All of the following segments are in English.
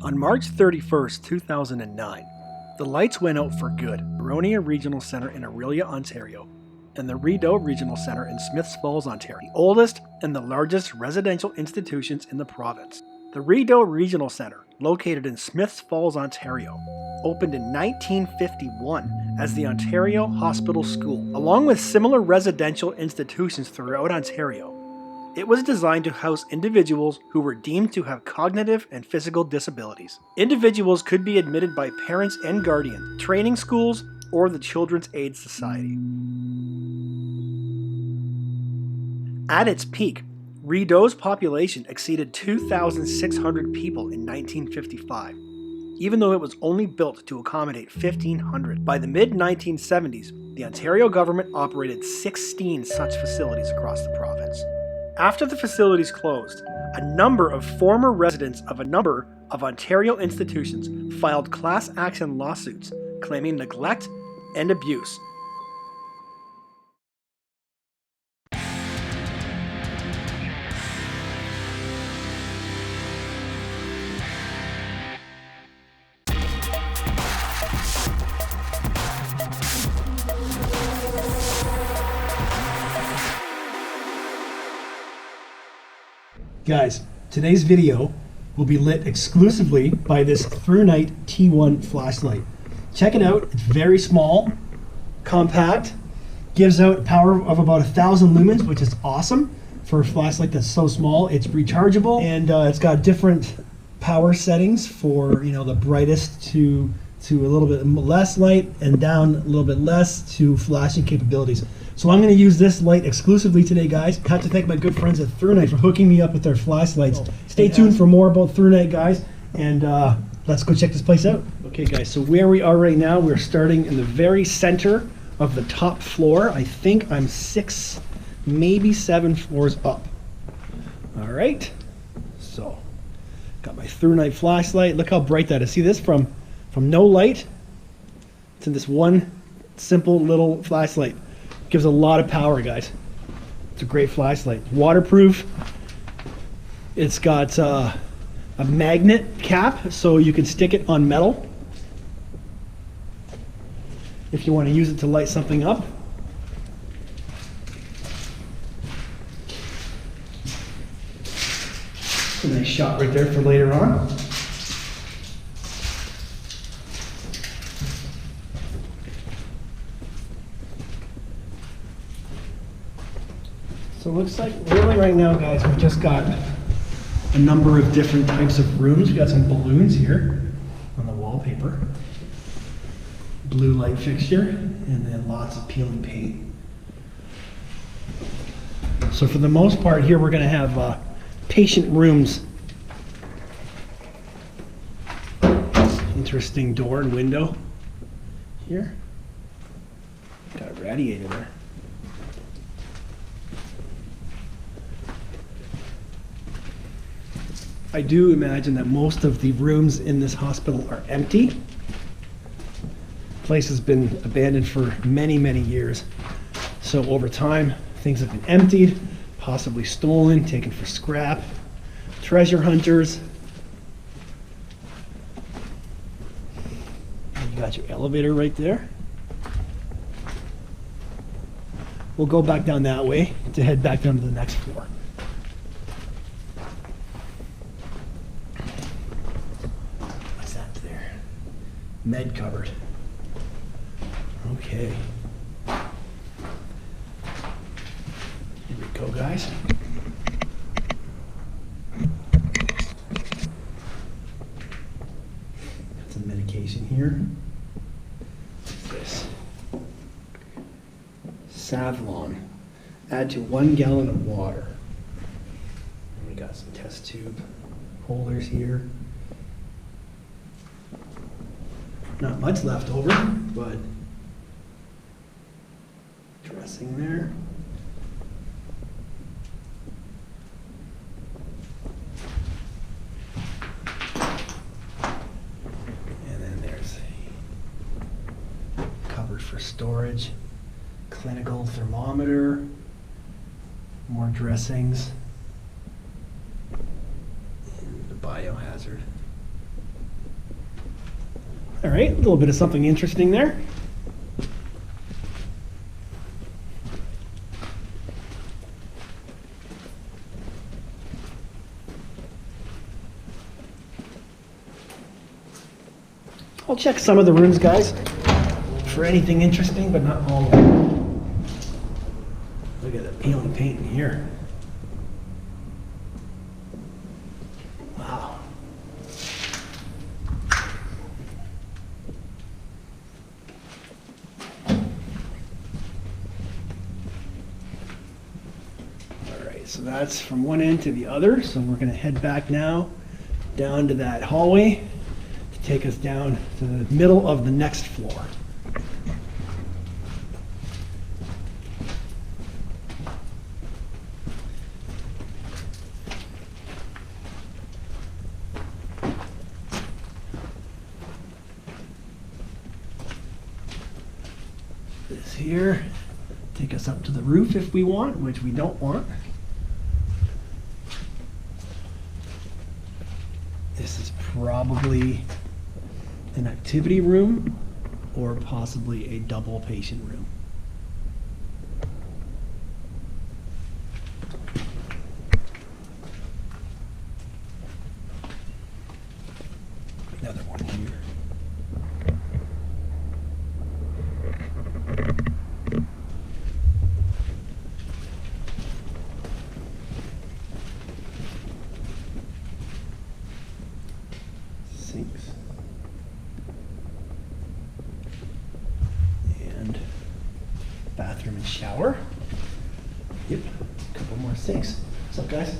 On March 31st, 2009, the lights went out for good. Huronia Regional Centre in Orillia, Ontario, and the Rideau Regional Centre in Smiths Falls, Ontario, the oldest and the largest residential institutions in the province. The Rideau Regional Centre, located in Smiths Falls, Ontario, opened in 1951 as the Ontario Hospital School. Along with similar residential institutions throughout Ontario, it was designed to house individuals who were deemed to have cognitive and physical disabilities. Individuals could be admitted by parents and guardians, training schools, or the Children's Aid Society. At its peak, Rideau's population exceeded 2,600 people in 1955, even though it was only built to accommodate 1,500. By the mid-1970s, the Ontario government operated 16 such facilities across the province. After the facilities closed, a number of former residents of a number of Ontario institutions filed class action lawsuits claiming neglect and abuse. Guys, today's video will be lit exclusively by this ThruNite T1 flashlight. Check it out, it's very small, compact, gives out power of about 1,000 lumens, which is awesome for a flashlight that's so small. It's rechargeable, and it's got different power settings for, the brightest to a little bit less light, and down a little bit less to flashing capabilities. So I'm going to use this light exclusively today, guys. I have to thank my good friends at ThruNite for hooking me up with their flashlights. Stay tuned for more about ThruNite, guys, and let's go check this place out. Okay, guys, so where we are right now, we're starting in the very center of the top floor. I think I'm 6, maybe 7 floors up. All right, so got my ThruNite flashlight. Look how bright that is. See this from no light to this one simple little flashlight. Gives a lot of power, guys. It's a great flashlight. Waterproof. It's got a magnet cap, so you can stick it on metal if you want to use it to light something up. A nice shot right there for later on. So it looks like really right now, guys, we've just got a number of different types of rooms. We've got some balloons here on the wallpaper, blue light fixture, and then lots of peeling paint. So for the most part here, we're going to have patient rooms. Interesting door and window here. Got a radiator there. I do imagine that most of the rooms in this hospital are empty. The place has been abandoned for many, many years. So over time, things have been emptied, possibly stolen, taken for scrap, treasure hunters. And you got your elevator right there. We'll go back down that way to head back down to the next floor. Med cupboard. Okay. Here we go, guys. Got some medication here. What's this? Savlon. Add to 1 gallon of water. And we got some test tube holders here. Not much left over, but dressing there. And then there's a cupboard for storage, clinical thermometer, more dressings, and the biohazard. All right, a little bit of something interesting there. I'll check some of the rooms, guys, for anything interesting, but not all of them. Look at the peeling paint in here. Wow. All right, so that's from one end to the other. So we're going to head back now down to that hallway to take us down to the middle of the next floor. This here, take us up to the roof if we want, which we don't want. This is probably an activity room or possibly a double patient room. Another one here. Sinks. And bathroom and shower. Yep, a couple more sinks. What's up, guys?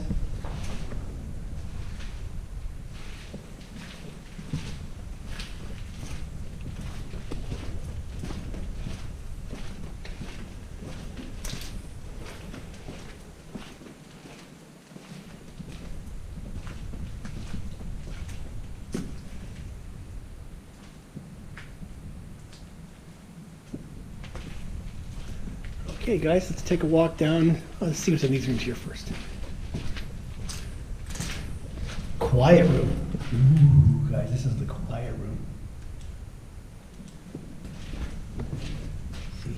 Okay, guys, let's take a walk down. Let's see what's in these rooms here first. Quiet room. Ooh, guys, this is the quiet room. Let's see.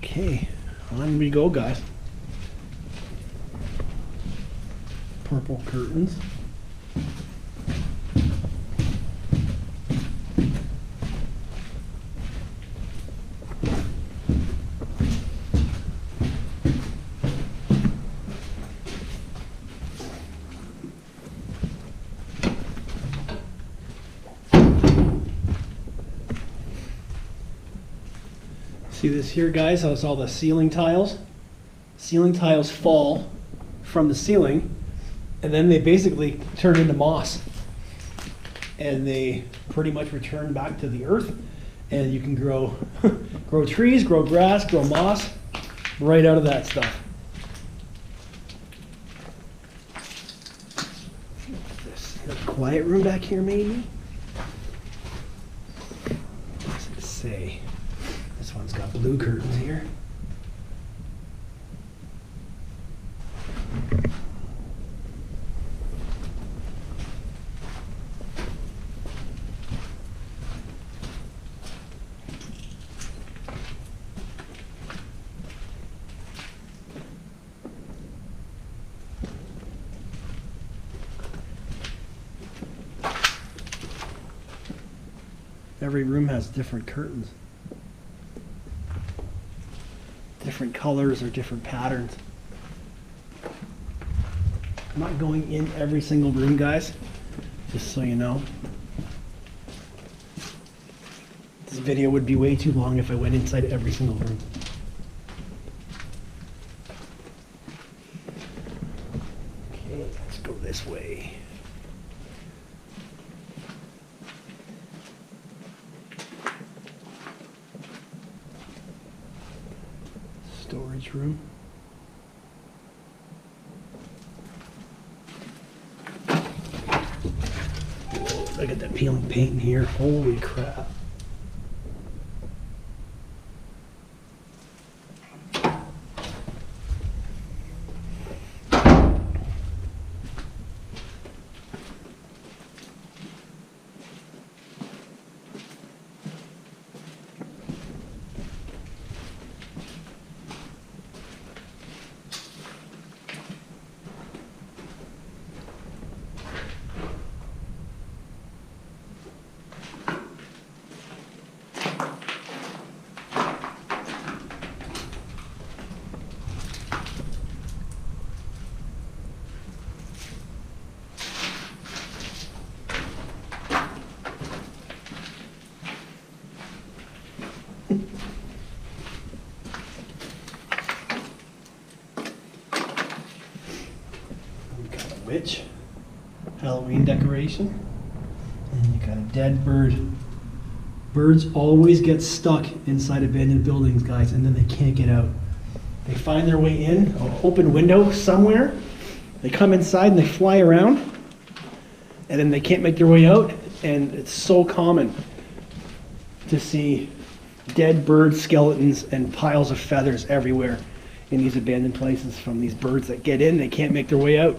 Okay, on we go, guys. Purple curtains. See this here, guys? That's all the ceiling tiles. Ceiling tiles fall from the ceiling, and then they basically turn into moss. And they pretty much return back to the earth, and you can grow grow trees, grow grass, grow moss right out of that stuff. This quiet room back here, maybe? What does it say? This one's got blue curtains here. Every room has different curtains. Different colors or different patterns. I'm not going in every single room, guys, just so you know. This video would be way too long if I went inside every single room. Okay, let's go this way. Storage room. Whoa, look at that peeling paint in here. Holy crap. We've got a witch, Halloween decoration, and you got a dead bird. Birds always get stuck inside abandoned buildings, guys, and then they can't get out. They find their way in, an open window somewhere, they come inside and they fly around, and then they can't make their way out, and it's so common to see dead bird skeletons and piles of feathers everywhere in these abandoned places from these birds that get in, they can't make their way out.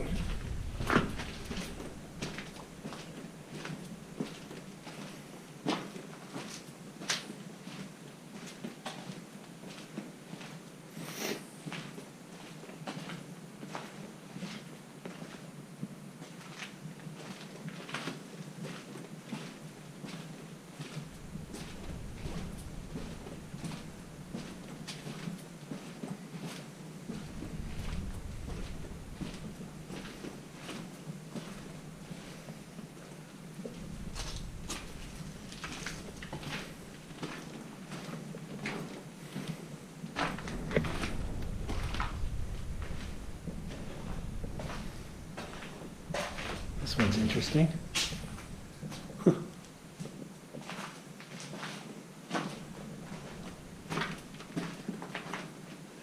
This one's interesting.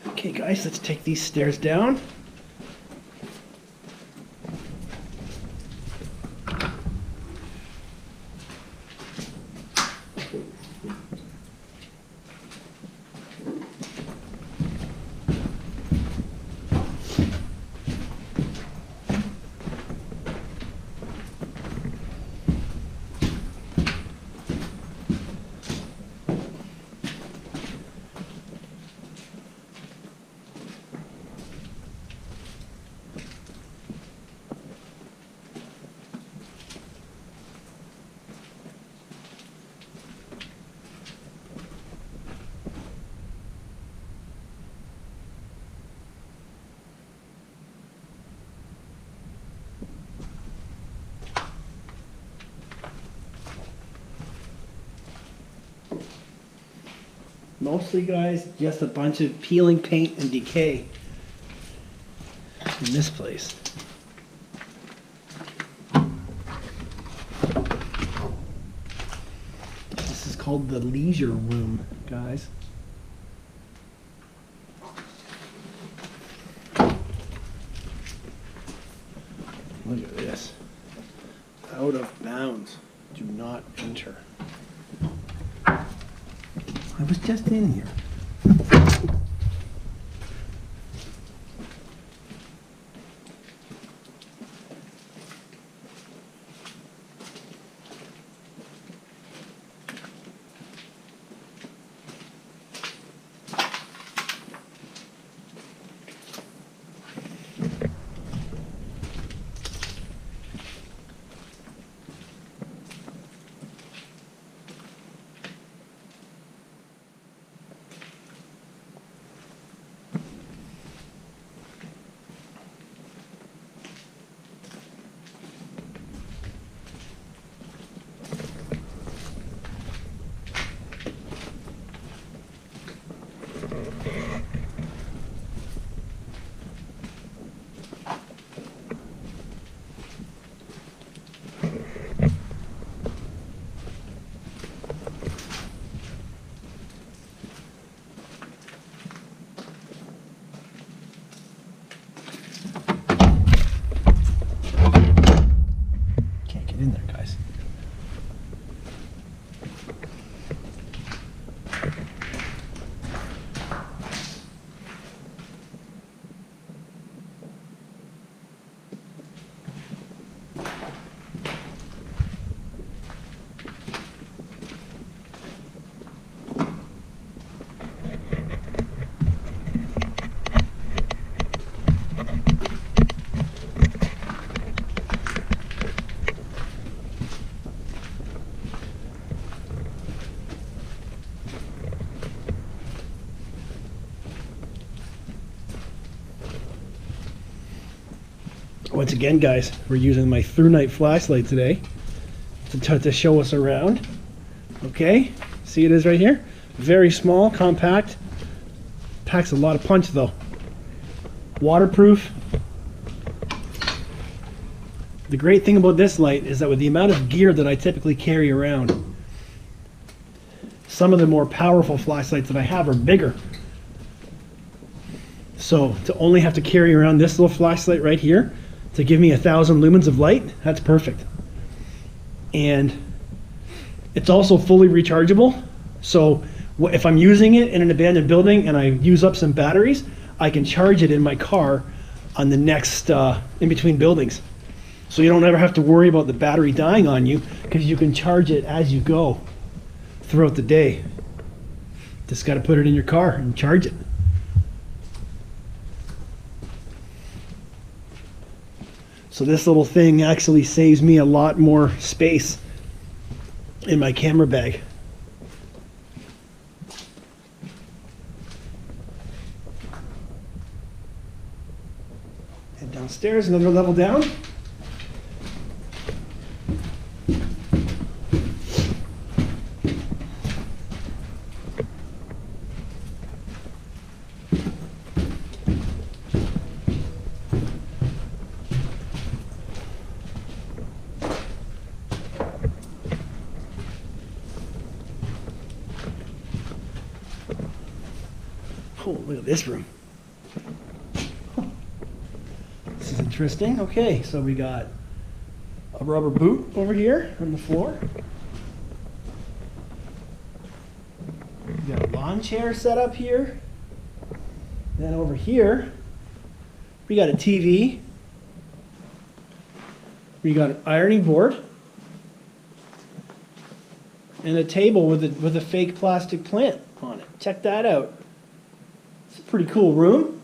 Okay, guys, let's take these stairs down. Mostly, guys, just a bunch of peeling paint and decay in this place. This is called the leisure room, guys. Look at this. Out of bounds. Do not enter. I was just in here. Once again, guys, we're using my through night flashlight today to show us around. Okay, see it is right here. Very small, compact. Packs a lot of punch though. Waterproof. The great thing about this light is that with the amount of gear that I typically carry around, some of the more powerful flashlights that I have are bigger. So to only have to carry around this little flashlight right here to give me 1,000 lumens of light, that's perfect. And it's also fully rechargeable. So if I'm using it in an abandoned building and I use up some batteries, I can charge it in my car on the next in between buildings. So you don't ever have to worry about the battery dying on you, because you can charge it as you go throughout the day. Just got to put it in your car and charge it. So this little thing actually saves me a lot more space in my camera bag. And downstairs, another level down. Oh, look at this room. This is interesting. Okay, so we got a rubber boot over here on the floor. We got a lawn chair set up here. Then over here, we got a TV. We got an ironing board. And a table with a fake plastic plant on it. Check that out. It's a pretty cool room.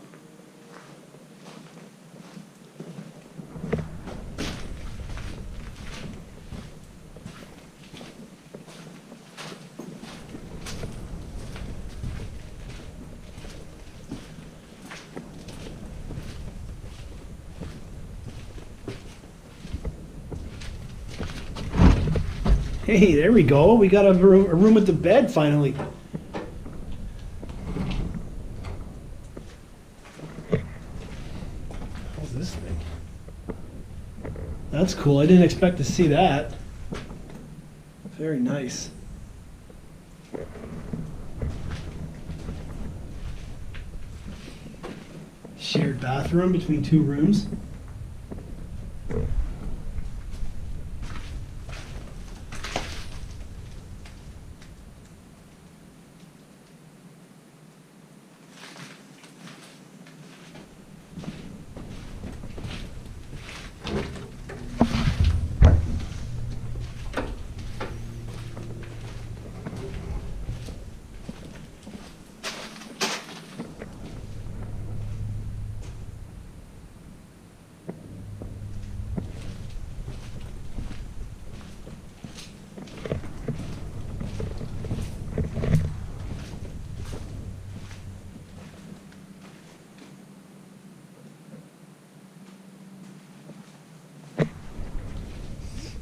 Hey, there we go. We got a room with the bed finally. What's this thing? That's cool. I didn't expect to see that. Very nice. Shared bathroom between two rooms.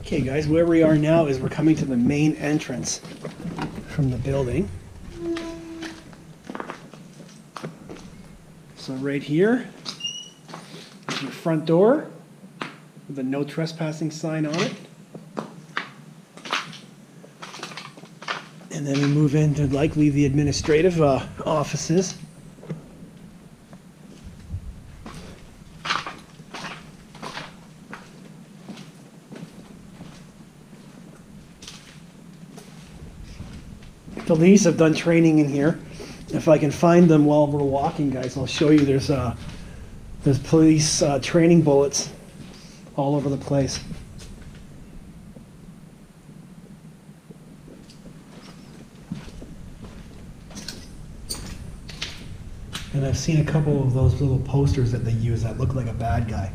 Okay guys, where we are now is we're coming to the main entrance from the building. So right here is your front door with a no trespassing sign on it. And then we move into likely the administrative offices. Police have done training in here. If I can find them while we're walking, guys, I'll show you. There's police training bullets all over the place. And I've seen a couple of those little posters that they use that look like a bad guy.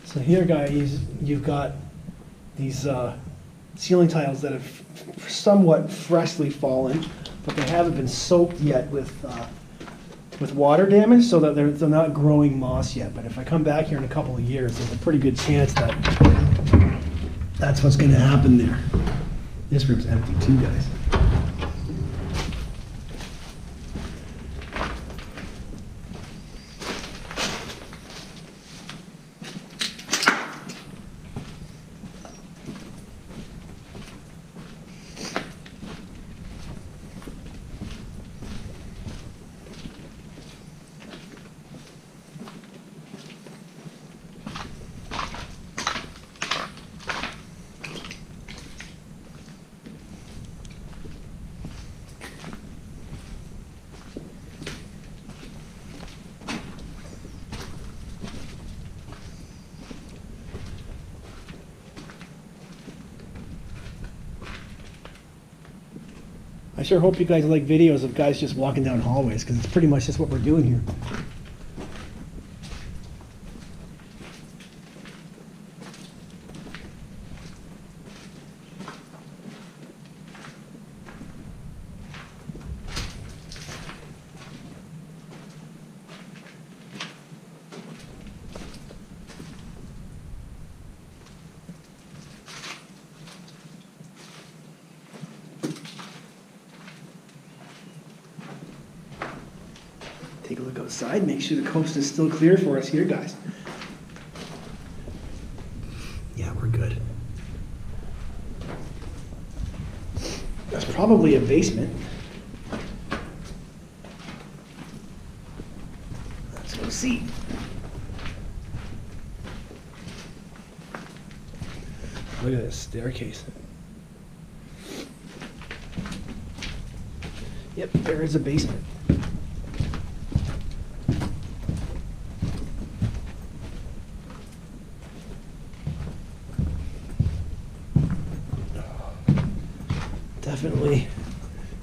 So here, guys, you've got these ceiling tiles that have somewhat freshly fallen, but they haven't been soaked yet with with water damage so that they're not growing moss yet. But if I come back here in a couple of years, there's a pretty good chance that that's what's going to happen there. This room's empty too, guys. I sure hope you guys like videos of guys just walking down hallways, because it's pretty much just what we're doing here. Take a look outside, make sure the coast is still clear for us here, guys. Yeah, we're good. That's probably a basement. Let's go see. Look at this staircase. Yep, there is a basement. Definitely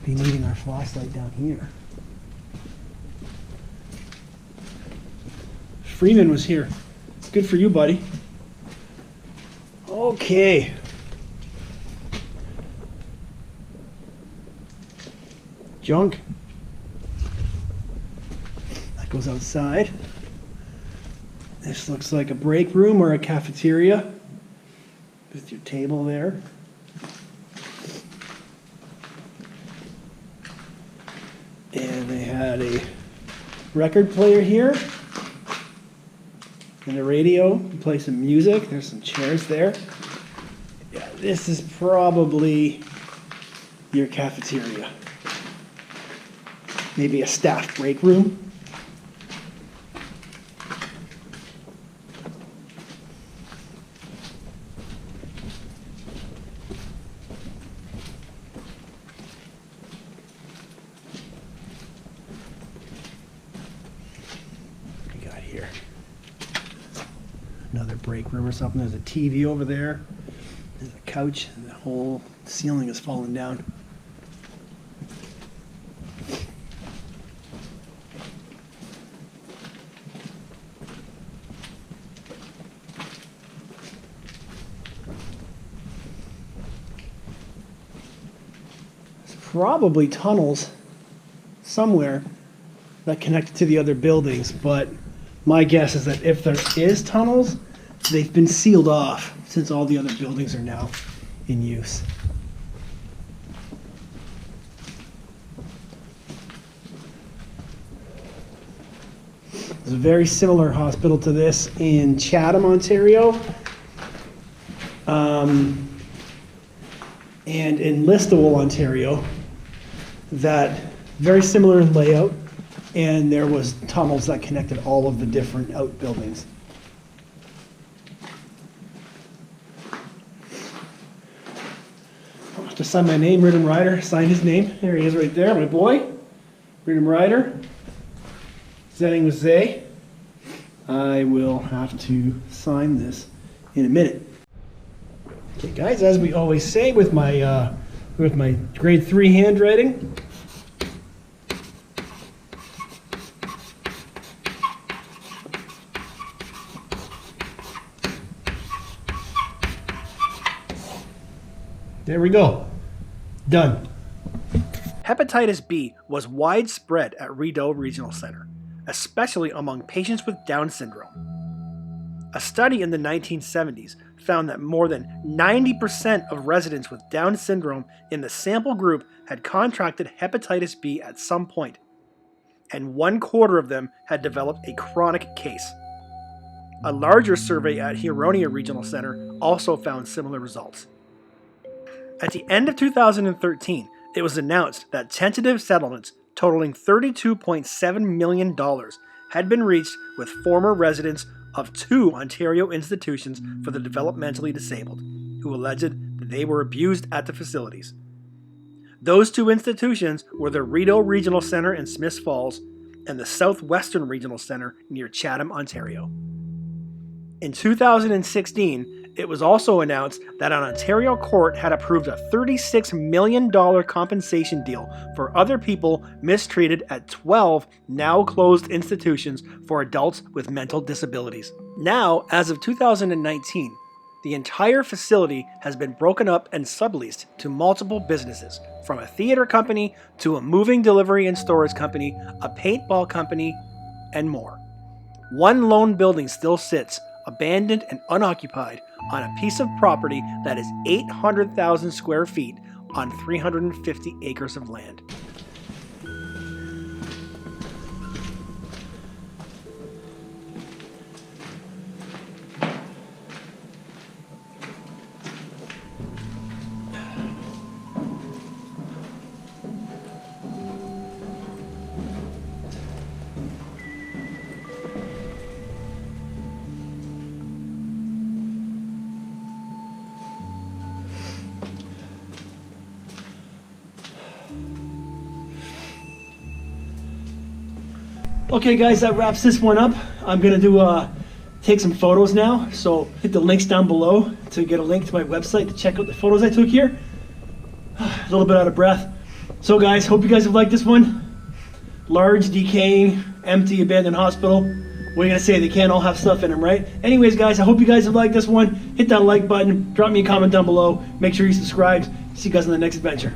be needing our flashlight down here. Freeman was here. Good for you, buddy. Okay. Junk. That goes outside. This looks like a break room or a cafeteria with your table there. And they had a record player here and a radio to play some music. There's some chairs there. Yeah, this is probably your cafeteria. Maybe a staff break room. Here. Another break room or something. There's a TV over there. There's a couch, and the whole ceiling is falling down. There's probably tunnels somewhere that connect to the other buildings, but my guess is that if there is tunnels, they've been sealed off since all the other buildings are now in use. There's a very similar hospital to this in Chatham, Ontario, and in Listowel, Ontario, that very similar in layout. And there was tunnels that connected all of the different outbuildings. I'll have to sign my name, Rideau Rider. Sign his name. There he is right there, my boy. Rideau Rider. Zenning with Zay. I will have to sign this in a minute. Okay, guys, as we always say with my grade 3 handwriting, there we go. Done. Hepatitis B was widespread at Rideau Regional Centre, especially among patients with Down syndrome. A study in the 1970s found that more than 90% of residents with Down syndrome in the sample group had contracted hepatitis B at some point, and 1/4 of them had developed a chronic case. A larger survey at Huronia Regional Centre also found similar results. At the end of 2013, it was announced that tentative settlements totaling $32.7 million had been reached with former residents of 2 Ontario institutions for the developmentally disabled, who alleged that they were abused at the facilities. Those 2 institutions were the Rideau Regional Centre in Smiths Falls and the Southwestern Regional Centre near Chatham, Ontario. In 2016, it was also announced that an Ontario court had approved a $36 million compensation deal for other people mistreated at 12 now closed institutions for adults with mental disabilities. Now, as of 2019, the entire facility has been broken up and subleased to multiple businesses, from a theater company to a moving delivery and storage company, a paintball company, and more. One lone building still sits, abandoned and unoccupied, on a piece of property that is 800,000 square feet on 350 acres of land. Okay guys, that wraps this one up. I'm gonna take some photos now, so hit the links down below to get a link to my website to check out the photos I took here. A little bit out of breath. So guys, hope you guys have liked this one. Large, decaying, empty, abandoned hospital. What are you gonna say? They can't all have stuff in them, right? Anyways guys, I hope you guys have liked this one. Hit that like button, drop me a comment down below. Make sure you subscribe. See you guys in the next adventure.